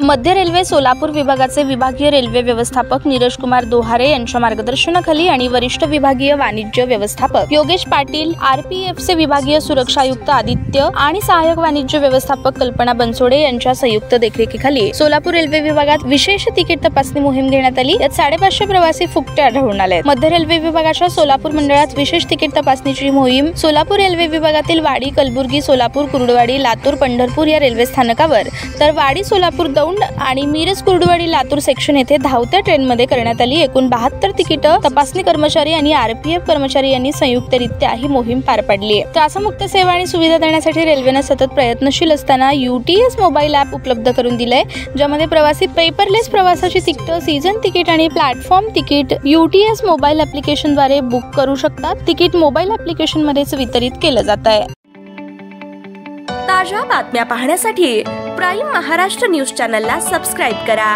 मध्य रेल्वे सोलापूर विभागाचे विभागीय रेल्वे व्यवस्थापक नीरज कुमार दोहारे यांच्या मार्गदर्शनाखाली आणि वरिष्ठ विभागीय वाणिज्य व्यवस्थापक योगेश पाटील, आरपीएफचे विभागीय सुरक्षा आयुक्त आदित्य आणि सहाय्यक वाणिज्य व्यवस्थापक कल्पना बनसोडे यांच्या संयुक्त देखरेखीखाली सोलापूर रेल्वे विभागात विशेष तिकीट तपासणी मोहीम घेण्यात आली। यात 550 प्रवासी फुकटे आढळून आले। मध्य रेल्वे विभागाच्या सोलापूर मंडळात विशेष तिकीट तपासणीची मोहीम सोलापूर रेल्वे विभागातील वाडी, कलबुर्गी, सोलापूर, कुर्डुवाडी, लातूर, पंढरपूर या रेल्वे स्थानकावर तर वाडी, सोलापूर, दौंड आणि मिरज, कुर्डुवाडी, लातूर सेक्शन येथे धावत्या ट्रेनमध्ये करण्यात आली। एकूण 72 तिकीट तपासणी कर्मचारी आणि आरपीएफ कर्मचारी यांनी संयुक्तरित्या ही मोहीम पार पाडली आहे। त्रासमुक्त सेवा आणि सुविधा देण्यासाठी रेल्वेने सतत प्रयत्नशील असताना यूटीएस मोबाईल ॲप उपलब्ध करून दिले, ज्यामध्ये प्रवासी पेपरलेस प्रवासाची तिकीट, सीझन तिकीट आणि प्लॅटफॉर्म तिकीट यूटीएस मोबाईल ॲप्लिकेशनद्वारे बुक करू शकतात। तिकीट मोबाईल ॲप्लिकेशनमध्येच वितरित केलं जात आहे। ताज्या बातम्या पाहण्यासाठी प्राईम महाराष्ट्र न्यूज चॅनलला सबस्क्राईब करा।